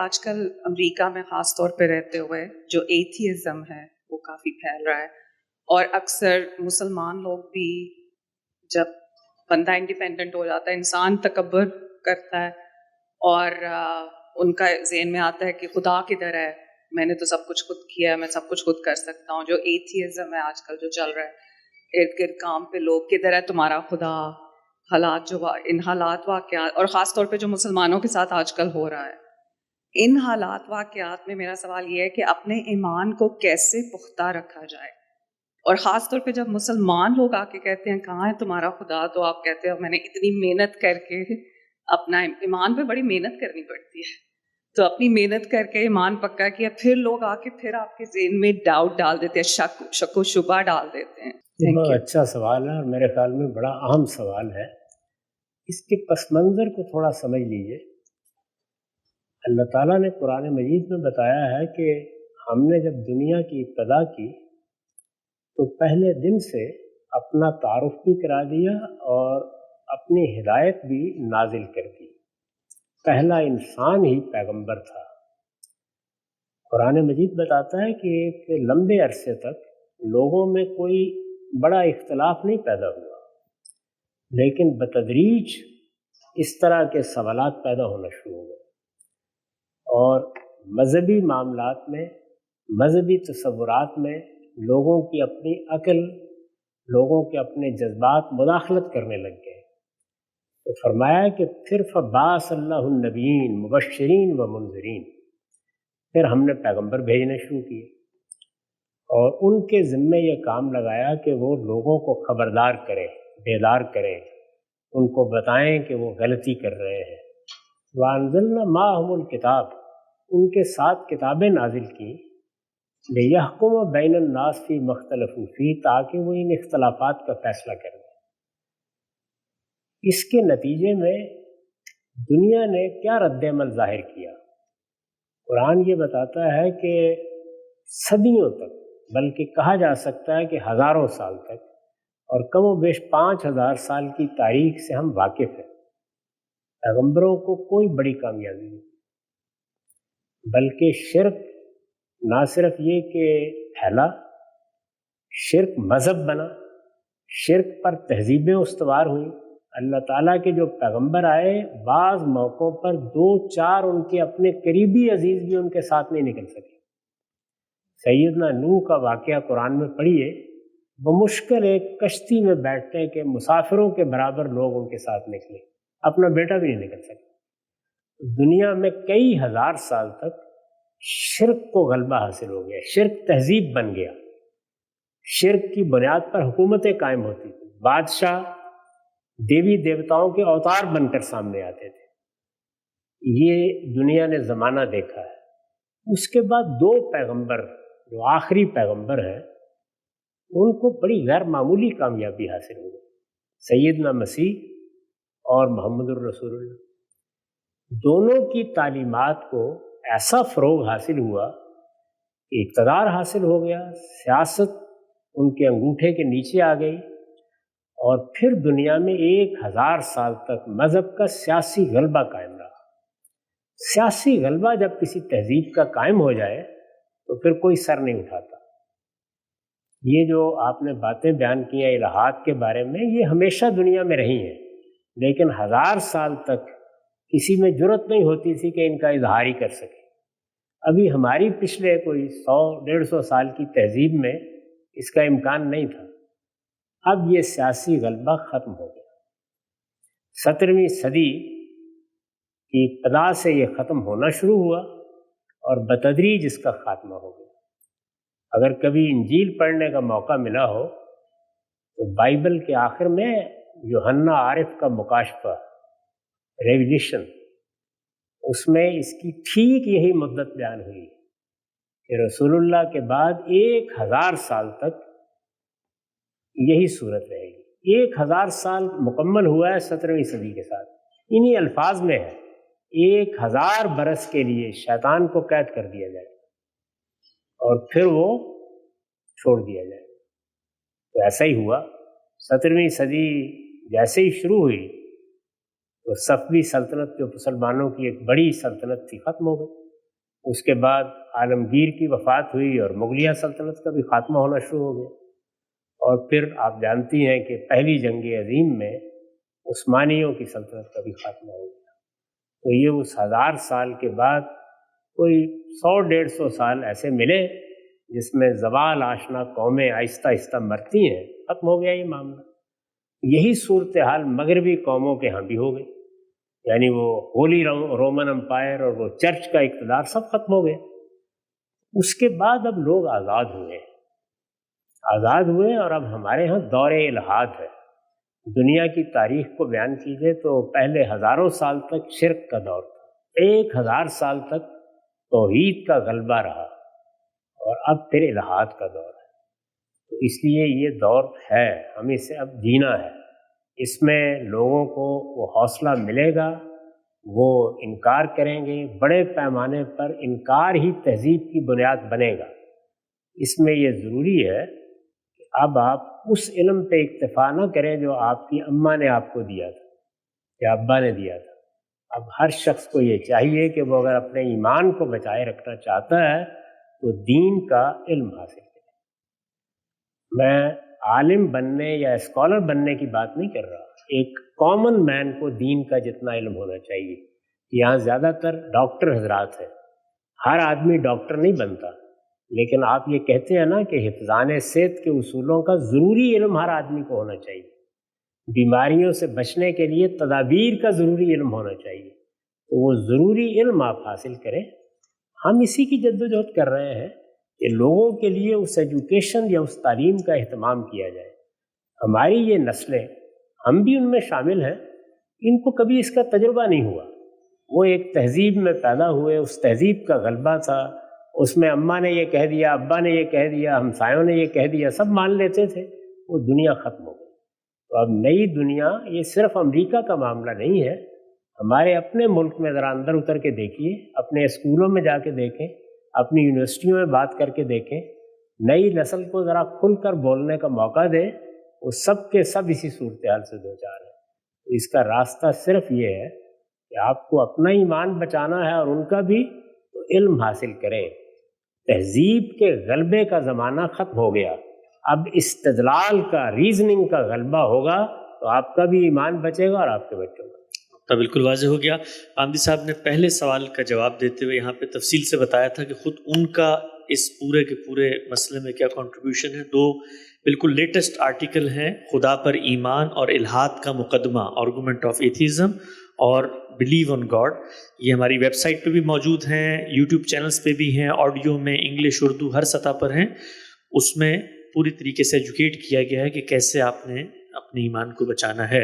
آج کل امریکہ میں خاص طور پہ رہتے ہوئے جو ایتھیزم ہے وہ کافی پھیل رہا ہے، اور اکثر مسلمان لوگ بھی جب بندہ انڈیپینڈنٹ ہو جاتا ہے، انسان تکبر کرتا ہے اور ان کا ذہن میں آتا ہے کہ خدا کدھر ہے، میں نے تو سب کچھ خود کیا ہے، میں سب کچھ خود کر سکتا ہوں. جو ایتھیزم ہے آج کل جو چل رہا ہے ارد گرد کام پہ، لوگ کدھر ہے تمہارا خدا، حالات جو ان حالات واقعات، اور خاص طور پہ جو مسلمانوں کے ساتھ آج کل ہو رہا ہے، ان حالات واقعات میں میرا سوال یہ ہے کہ اپنے ایمان کو کیسے پختہ رکھا جائے. اور خاص طور پہ جب مسلمان لوگ آ کے کہتے ہیں کہاں ہے تمہارا خدا، تو آپ کہتے ہیں میں نے اتنی محنت کر کے اپنا ایمان پہ بڑی محنت کرنی پڑتی ہے، تو اپنی محنت کر کے ایمان پکا کیا، پھر لوگ آ کے پھر آپ کے ذہن میں ڈاؤٹ ڈال دیتے ہیں، شک و شبہ ڈال دیتے ہیں. بہت اچھا سوال ہے اور میرے خیال میں بڑا اہم سوال ہے. اس کے پس منظر کو تھوڑا سمجھ لیجئے. اللہ تعالیٰ نے قرآن مجید میں بتایا ہے کہ ہم نے جب دنیا کی ابتدا کی تو پہلے دن سے اپنا تعارف بھی کرا دیا اور اپنی ہدایت بھی نازل کر دی. پہلا انسان ہی پیغمبر تھا. قرآن مجید بتاتا ہے کہ ایک لمبے عرصے تک لوگوں میں کوئی بڑا اختلاف نہیں پیدا ہوا، لیکن بتدریج اس طرح کے سوالات پیدا ہونا شروع ہو گئے اور مذہبی معاملات میں، مذہبی تصورات میں لوگوں کی اپنی عقل، لوگوں کے اپنے جذبات مداخلت کرنے لگ گئے. تو فرمایا کہ پھر فبعث اللہ النبیین مبشرین و منذرین، پھر ہم نے پیغمبر بھیجنے شروع کیے اور ان کے ذمے یہ کام لگایا کہ وہ لوگوں کو خبردار کریں، بیدار کریں، ان کو بتائیں کہ وہ غلطی کر رہے ہیں. وَأَنزَلْنَا مَعَهُمُ الْكِتَابَ، ان کے ساتھ کتابیں نازل کی، لِيَحْكُمَ بَيْنَ النَّاسِ فِي مَا اخْتَلَفُوا فِيهِ، تاکہ وہ ان اختلافات کا فیصلہ کریں. اس کے نتیجے میں دنیا نے کیا رد عمل ظاہر کیا؟ قرآن یہ بتاتا ہے کہ صدیوں تک، بلکہ کہا جا سکتا ہے کہ ہزاروں سال تک، اور کم و بیش 5000 سال کی تاریخ سے ہم واقف ہیں. پیغمبروں کو کوئی بڑی کامیابی نہیں، بلکہ شرک نہ صرف یہ کہ پھیلا، شرک مذہب بنا، شرک پر تہذیبیں استوار ہوئیں. اللہ تعالیٰ کے جو پیغمبر آئے، بعض موقعوں پر 2-4 ان کے اپنے قریبی عزیز بھی ان کے ساتھ نہیں نکل سکے. سیدنا نوح کا واقعہ قرآن میں پڑھیے، بمشکل ایک کشتی میں بیٹھنے کے مسافروں کے برابر لوگ ان کے ساتھ نکلے، اپنا بیٹا بھی نہیں نکل سکے. دنیا میں کئی ہزار سال تک شرک کو غلبہ حاصل ہو گیا، شرک تہذیب بن گیا. شرک کی بنیاد پر حکومتیں قائم ہوتی تھیں، بادشاہ دیوی دیوتاؤں کے اوتار بن کر سامنے آتے تھے. یہ دنیا نے زمانہ دیکھا ہے. اس کے بعد 2 پیغمبر جو آخری پیغمبر ہیں، ان کو بڑی غیر معمولی کامیابی حاصل ہو گئی، سیدنا مسیح اور محمد الرسول اللہ. دونوں کی تعلیمات کو ایسا فروغ حاصل ہوا کہ اقتدار حاصل ہو گیا، سیاست ان کے انگوٹھے کے نیچے آ گئی، اور پھر دنیا میں 1000 سال تک مذہب کا سیاسی غلبہ قائم رہا. سیاسی غلبہ جب کسی تہذیب کا قائم ہو جائے تو پھر کوئی سر نہیں اٹھاتا. یہ جو آپ نے باتیں بیان کی ہیں الہات کے بارے میں، یہ ہمیشہ دنیا میں رہی ہیں، لیکن 1000 سال تک کسی میں جرأت نہیں ہوتی تھی کہ ان کا اظہار ہی کر سکے. ابھی ہماری پچھلے کوئی 100-150 سال کی تہذیب میں اس کا امکان نہیں تھا. اب یہ سیاسی غلبہ ختم ہو گیا. 17ویں صدی کی ابتدا سے یہ ختم ہونا شروع ہوا اور بتدریج اس کا خاتمہ ہو گیا. اگر کبھی انجیل پڑھنے کا موقع ملا ہو تو بائبل کے آخر میں یوحنا عارف کا مکاشفہ، ریویلیشن، اس میں اس کی ٹھیک یہی مدت بیان ہوئی کہ رسول اللہ کے بعد 1000 سال تک یہی صورت رہے گی. 1000 سال مکمل ہوا ہے 17ویں صدی کے ساتھ. انہی الفاظ میں ہے 1000 برس کے لیے شیطان کو قید کر دیا جائے اور پھر وہ چھوڑ دیا جائے. تو ایسا ہی ہوا. 17ویں صدی جیسے ہی شروع ہوئی تو صفوی سلطنت جو مسلمانوں کی ایک بڑی سلطنت تھی ختم ہو گئی. اس کے بعد عالمگیر کی وفات ہوئی اور مغلیہ سلطنت کا بھی خاتمہ ہونا شروع ہو گیا، اور پھر آپ جانتی ہیں کہ پہلی جنگ عظیم میں عثمانیوں کی سلطنت کا بھی خاتمہ ہو گیا۔ تو یہ اس 1000 سال کے بعد کوئی 100-150 سال ایسے ملے جس میں زوال آشنا قومیں آہستہ آہستہ مرتی ہیں، ختم ہو گیا یہ معاملہ۔ یہی صورتحال مغربی قوموں کے ہاں بھی ہو گئی، یعنی وہ ہولی رومن امپائر اور وہ چرچ کا اقتدار سب ختم ہو گئے۔ اس کے بعد اب لوگ آزاد ہوئے اور اب ہمارے ہاں دور الحاد ہے۔ دنیا کی تاریخ کو بیان کیجئے تو پہلے ہزاروں سال تک شرک کا دور تھا، 1000 سال تک توحید کا غلبہ رہا، اور اب پھر الحاد کا دور ہے۔ تو اس لیے یہ دور ہے، ہمیں اسے اب جینا ہے۔ اس میں لوگوں کو وہ حوصلہ ملے گا، وہ انکار کریں گے، بڑے پیمانے پر انکار ہی تہذیب کی بنیاد بنے گا۔ اس میں یہ ضروری ہے کہ اب آپ اس علم پہ اکتفا نہ کریں جو آپ کی اماں نے آپ کو دیا تھا یا ابا نے دیا تھا۔ اب ہر شخص کو یہ چاہیے کہ وہ اگر اپنے ایمان کو بچائے رکھنا چاہتا ہے تو دین کا علم حاصل کرے۔ میں عالم بننے یا اسکالر بننے کی بات نہیں کر رہا، ایک کامن مین کو دین کا جتنا علم ہونا چاہیے۔ یہاں زیادہ تر ڈاکٹر حضرات ہیں، ہر آدمی ڈاکٹر نہیں بنتا، لیکن آپ یہ کہتے ہیں نا کہ حفظان صحت کے اصولوں کا ضروری علم ہر آدمی کو ہونا چاہیے، بیماریوں سے بچنے کے لیے تدابیر کا ضروری علم ہونا چاہیے، تو وہ ضروری علم آپ حاصل کریں۔ ہم اسی کی جدوجہد کر رہے ہیں کہ لوگوں کے لیے اس ایجوکیشن یا اس تعلیم کا اہتمام کیا جائے۔ ہماری یہ نسلیں، ہم بھی ان میں شامل ہیں، ان کو کبھی اس کا تجربہ نہیں ہوا۔ وہ ایک تہذیب میں پیدا ہوئے، اس تہذیب کا غلبہ تھا، اس میں اماں نے یہ کہہ دیا، ابا نے یہ کہہ دیا، ہمسایوں نے یہ کہہ دیا، سب مان لیتے تھے، وہ دنیا ختم ہو گئی۔ تو اب نئی دنیا، یہ صرف امریکہ کا معاملہ نہیں ہے، ہمارے اپنے ملک میں ذرا اندر اتر کے دیکھیے، اپنے اسکولوں میں جا کے دیکھیں، اپنی یونیورسٹیوں میں بات کر کے دیکھیں، نئی نسل کو ذرا کھل کر بولنے کا موقع دیں، وہ سب کے سب اسی صورتحال سے دوچار ہیں۔ تو اس کا راستہ صرف یہ ہے کہ آپ کو اپنا ایمان بچانا ہے اور ان کا بھی، تو علم حاصل کریں۔ تہذیب کے غلبے کا زمانہ ختم ہو گیا، اب استدلال کا، ریزننگ کا غلبہ ہوگا، تو آپ کا بھی ایمان بچے گا اور آپ کے بچوں کا۔ تو بالکل واضح ہو گیا۔ آمدی صاحب نے پہلے سوال کا جواب دیتے ہوئے یہاں پہ تفصیل سے بتایا تھا کہ خود ان کا اس پورے کے پورے مسئلے میں کیا کنٹریبیوشن ہے۔ 2 بالکل لیٹسٹ آرٹیکل ہیں، خدا پر ایمان اور الحاد کا مقدمہ، آرگومنٹ آف ایتھیزم اور بلیو آن گاڈ۔ یہ ہماری ویب سائٹ پہ بھی موجود ہیں، یوٹیوب چینلز پہ بھی ہیں، آڈیو میں، انگلش، اردو، ہر سطح پر ہیں۔ اس میں پوری طریقے سے ایجوکیٹ کیا گیا ہے کہ کیسے آپ نے اپنے ایمان کو بچانا ہے۔